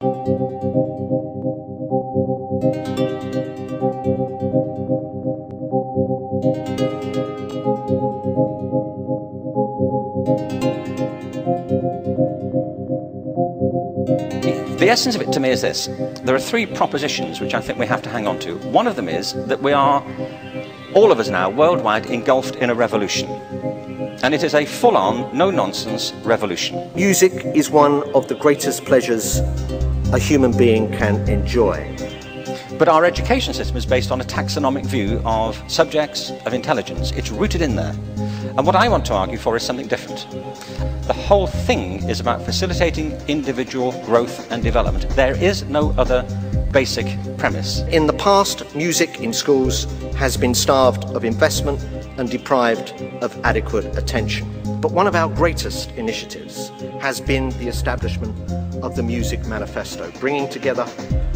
The essence of it to me is this. There are three propositions which I think we have to hang on to. One of them is that we are, all of us now, worldwide, engulfed in a revolution. And it is a full-on, no-nonsense revolution. Music is one of the greatest pleasures a human being can enjoy. But our education system is based on a taxonomic view of subjects, of intelligence. It's rooted in there. And what I want to argue for is something different. The whole thing is about facilitating individual growth and development. There is no other basic premise. In the past, music in schools has been starved of investment and deprived of adequate attention. But one of our greatest initiatives has been the establishment of the Music Manifesto, bringing together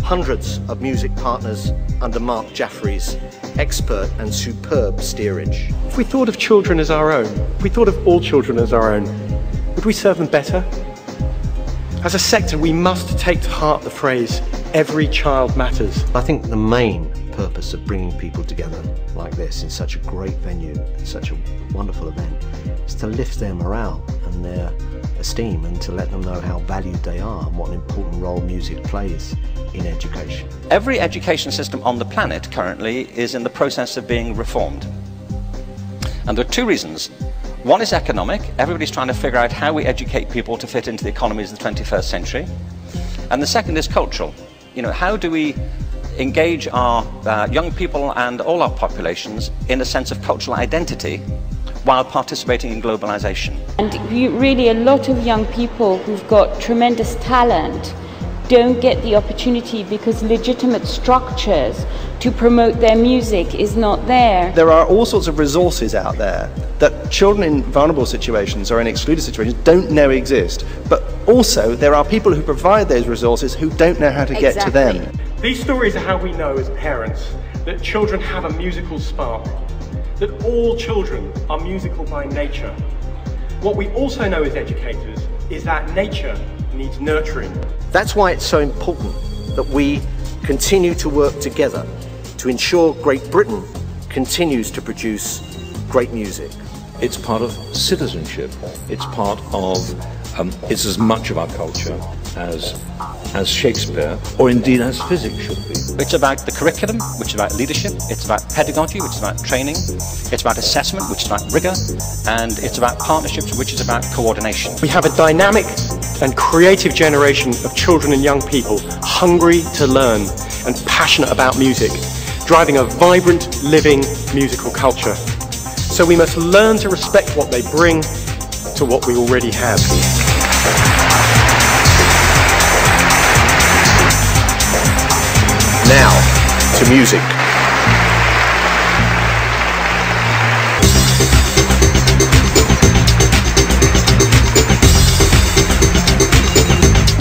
hundreds of music partners under Mark Jaffrey's expert and superb steerage. If we thought of children as our own, if we thought of all children as our own, would we serve them better? As a sector, we must take to heart the phrase, every child matters. I think the main purpose of bringing people together like this in such a great venue, such a wonderful event, is to lift their morale and their esteem and to let them know how valued they are and what an important role music plays in education. Every education system on the planet currently is in the process of being reformed. And there are two reasons. One is economic. Everybody's trying to figure out how we educate people to fit into the economies of the 21st century. And the second is cultural. You know, how do we engage our young people and all our populations in a sense of cultural identity while participating in globalization? And really a lot of young people who've got tremendous talent don't get the opportunity because legitimate structures to promote their music is not there. There are all sorts of resources out there that children in vulnerable situations or in excluded situations don't know exist. But also there are people who provide those resources who don't know how to get to them. These stories are how we know as parents that children have a musical spark, that all children are musical by nature. What we also know as educators is that nature needs nurturing. That's why it's so important that we continue to work together to ensure Great Britain continues to produce great music. It's part of citizenship. It's part of, it's as much of our culture as Shakespeare, or indeed as physics should be. It's about the curriculum, which is about leadership. It's about pedagogy, which is about training. It's about assessment, which is about rigor. And it's about partnerships, which is about coordination. We have a dynamic and creative generation of children and young people hungry to learn and passionate about music, driving a vibrant, living musical culture. So we must learn to respect what they bring to what we already have. Now, to music.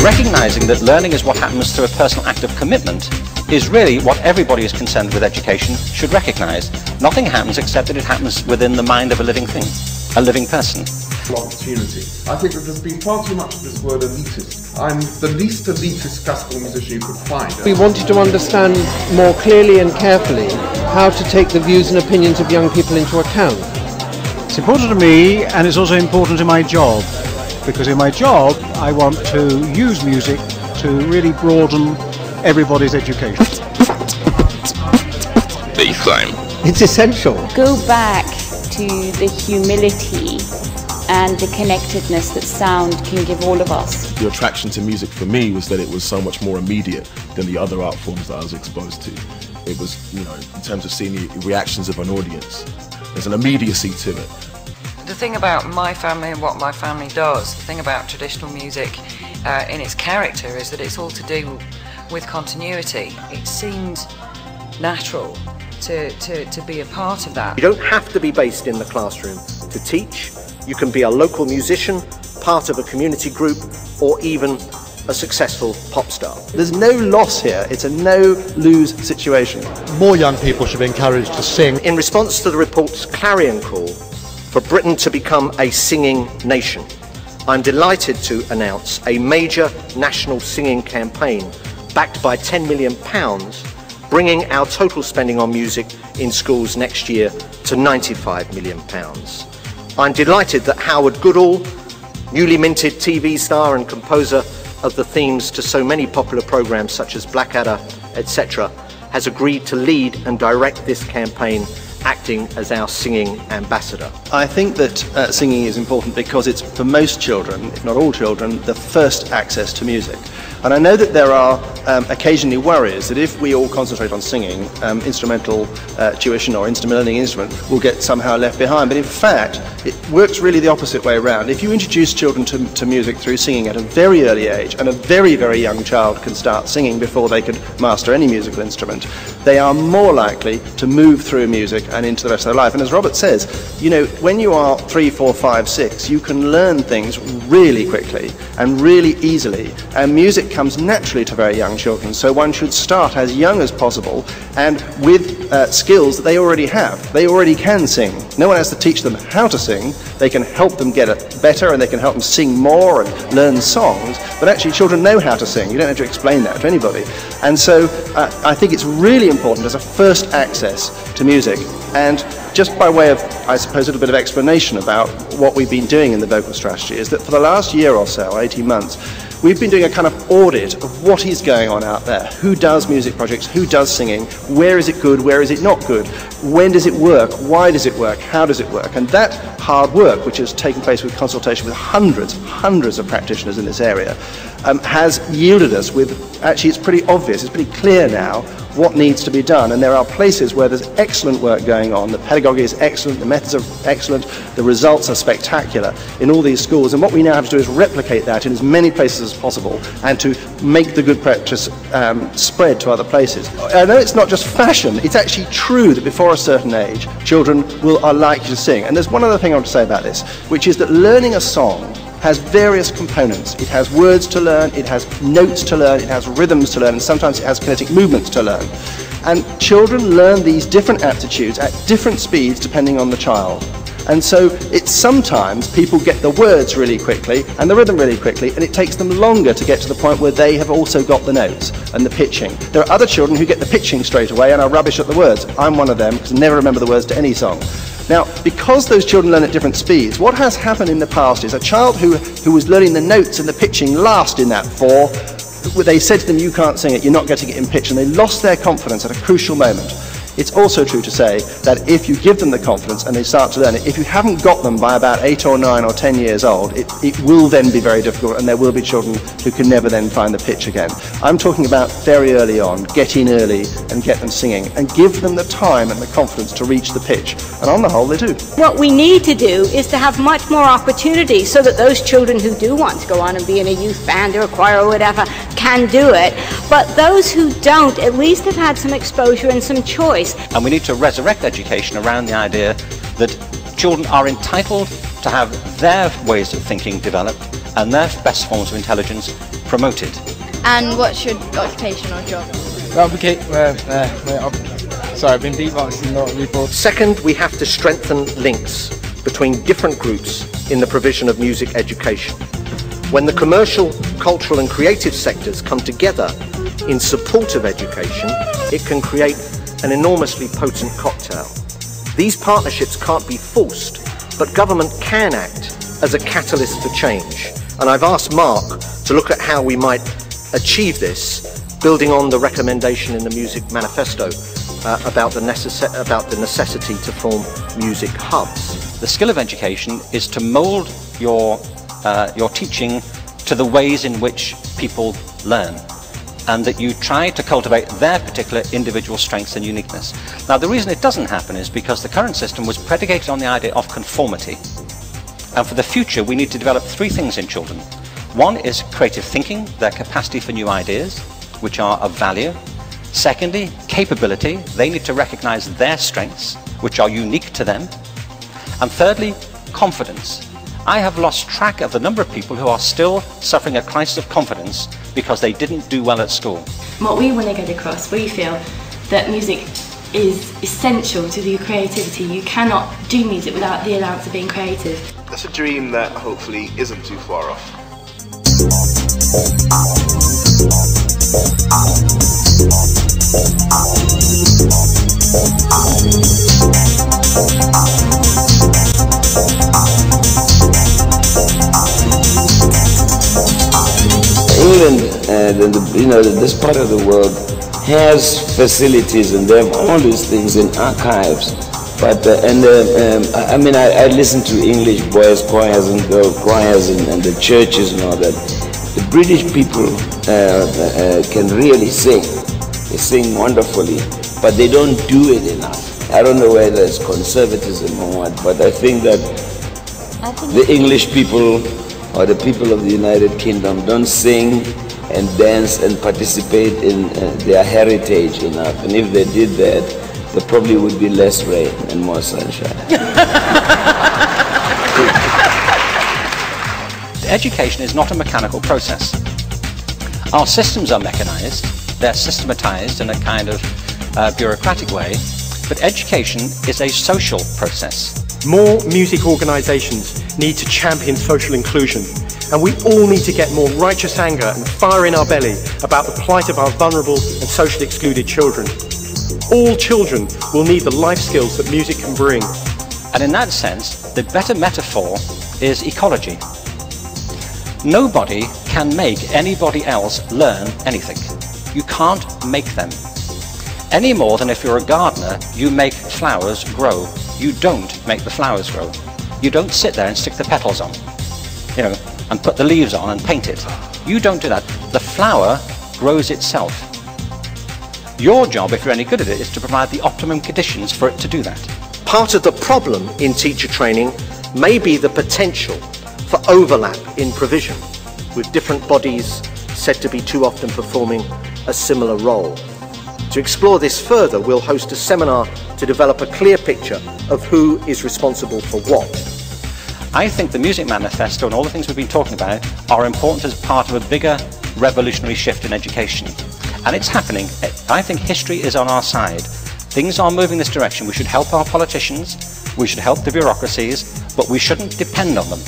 Recognizing that learning is what happens through a personal act of commitment is really what everybody is concerned with education should recognize. Nothing happens except that it happens within the mind of a living thing, a living person. Opportunity. I think that there's been far too much of this word elitist. I'm the least elitist classical musician you could find. We wanted to understand more clearly and carefully how to take the views and opinions of young people into account. It's important to me, and it's also important in my job, because in my job I want to use music to really broaden everybody's education. Baseline. It's essential. Go back to the humility and the connectedness that sound can give all of us. The attraction to music for me was that it was so much more immediate than the other art forms that I was exposed to. It was, you know, in terms of seeing the reactions of an audience, there's an immediacy to it. The thing about my family and what my family does, the thing about traditional music in its character is that it's all to do with continuity. It seemed natural to be a part of that. You don't have to be based in the classroom to teach. You can be a local musician, part of a community group, or even a successful pop star. There's no loss here. It's a no-lose situation. More young people should be encouraged to sing. In response to the report's clarion call for Britain to become a singing nation, I'm delighted to announce a major national singing campaign backed by £10 million, bringing our total spending on music in schools next year to £95 million. I'm delighted that Howard Goodall, newly minted TV star and composer of the themes to so many popular programmes such as Blackadder, etc., has agreed to lead and direct this campaign, acting as our singing ambassador. I think that singing is important because it's, for most children, if not all children, the first access to music. And I know that there are occasionally worries that if we all concentrate on singing, instrumental tuition or learning instrument will get somehow left behind. But in fact, it works really the opposite way around. If you introduce children to music through singing at a very early age, and a very, very young child can start singing before they could master any musical instrument, they are more likely to move through music and into the rest of their life. And as Robert says, you know, when you are 3, 4, 5, 6, you can learn things really quickly and really easily, and music comes naturally to very young children, so one should start as young as possible and with skills that they already have. They already can sing. No one has to teach them how to sing. They can help them get it better, and they can help them sing more and learn songs, but actually children know how to sing. You don't have to explain that to anybody. And so I think it's really important as a first access to music. And just by way of, I suppose, a little bit of explanation about what we've been doing in the vocal strategy is that for the last year or so, 18 months, we've been doing a kind of audit of what is going on out there. Who does music projects? Who does singing? Where is it good? Where is it not good? When does it work? Why does it work? How does it work? And that hard work, which has taken place with consultation with hundreds of practitioners in this area, has yielded us with, actually it's pretty obvious, it's pretty clear now what needs to be done. And there are places where there's excellent work going on. The pedagogy is excellent, the methods are excellent, the results are spectacular in all these schools. And what we now have to do is replicate that in as many places as possible and to make the good practice spread to other places. I know it's not just fashion, it's actually true that before a certain age, children are likely to sing. And there's one other thing I want to say about this, which is that learning a song has various components. It has words to learn, it has notes to learn, it has rhythms to learn, and sometimes it has kinetic movements to learn. And children learn these different aptitudes at different speeds depending on the child. And so it's sometimes people get the words really quickly and the rhythm really quickly, and it takes them longer to get to the point where they have also got the notes and the pitching. There are other children who get the pitching straight away and are rubbish at the words. I'm one of them because I never remember the words to any song. Now, because those children learn at different speeds, what has happened in the past is a child who was learning the notes and the pitching last in that 4, they said to them, you can't sing it, you're not getting it in pitch, and they lost their confidence at a crucial moment. It's also true to say that if you give them the confidence and they start to learn it, if you haven't got them by about 8 or 9 or 10 years old, it will then be very difficult, and there will be children who can never then find the pitch again. I'm talking about very early on, get in early and get them singing, and give them the time and the confidence to reach the pitch. And on the whole, they do. What we need to do is to have much more opportunity so that those children who do want to go on and be in a youth band or a choir or whatever can do it. But those who don't at least have had some exposure and some choice. And we need to resurrect education around the idea that children are entitled to have their ways of thinking developed and their best forms of intelligence promoted. And what's your occupation or job? Sorry, I've been beatboxing, not really. Second, we have to strengthen links between different groups in the provision of music education. When the commercial, cultural and creative sectors come together in support of education, it can create an enormously potent cocktail. These partnerships can't be forced, but government can act as a catalyst for change. And I've asked Mark to look at how we might achieve this, building on the recommendation in the Music Manifesto about the necessity to form music hubs. The skill of education is to mould your teaching to the ways in which people learn, and that you try to cultivate their particular individual strengths and uniqueness. Now, the reason it doesn't happen is because the current system was predicated on the idea of conformity. And for the future, we need to develop 3 things in children. One is creative thinking, their capacity for new ideas, which are of value. Secondly, capability. They need to recognize their strengths, which are unique to them. And thirdly, confidence. I have lost track of the number of people who are still suffering a crisis of confidence because they didn't do well at school. What we want to get across, we feel that music is essential to your creativity. You cannot do music without the allowance of being creative. That's a dream that hopefully isn't too far off. England, this part of the world has facilities, and they have all these things in archives. But I listen to English boys' choirs and girl choirs and the churches and all that. The British people can really sing. They sing wonderfully, but they don't do it enough. I don't know whether it's conservatism or what, but I think that the English people or the people of the United Kingdom don't sing and dance and participate in their heritage enough. And if they did that, there probably would be less rain and more sunshine. Education is not a mechanical process. Our systems are mechanized, they're systematized in a kind of bureaucratic way, but education is a social process. More music organisations need to champion social inclusion, and we all need to get more righteous anger and fire in our belly about the plight of our vulnerable and socially excluded children. All children will need the life skills that music can bring. And in that sense, the better metaphor is ecology. Nobody can make anybody else learn anything. You can't make them. Any more than if you're a gardener, you make flowers grow. You don't make the flowers grow. You don't sit there and stick the petals on, and put the leaves on and paint it. You don't do that. The flower grows itself. Your job, if you're any good at it, is to provide the optimum conditions for it to do that. Part of the problem in teacher training may be the potential for overlap in provision, with different bodies said to be too often performing a similar role. To explore this further, we'll host a seminar to develop a clear picture of who is responsible for what. I think the Music Manifesto and all the things we've been talking about are important as part of a bigger revolutionary shift in education. And it's happening. I think history is on our side. Things are moving this direction. We should help our politicians, we should help the bureaucracies, but we shouldn't depend on them.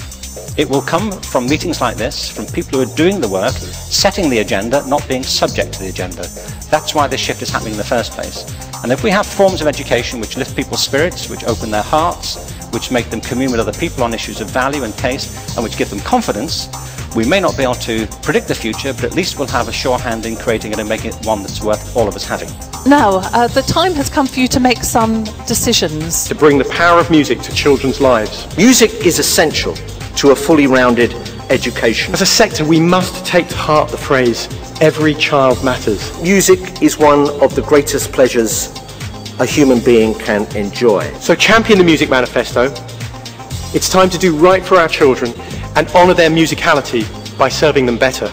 It will come from meetings like this, from people who are doing the work, setting the agenda, not being subject to the agenda. That's why this shift is happening in the first place. And if we have forms of education which lift people's spirits, which open their hearts, which make them commune with other people on issues of value and taste, and which give them confidence, we may not be able to predict the future, but at least we'll have a sure hand in creating it and making it one that's worth all of us having. Now, the time has come for you to make some decisions. To bring the power of music to children's lives. Music is essential to a fully rounded education. As a sector, we must take to heart the phrase, every child matters. Music is one of the greatest pleasures a human being can enjoy. So champion the Music Manifesto. It's time to do right for our children and honour their musicality by serving them better.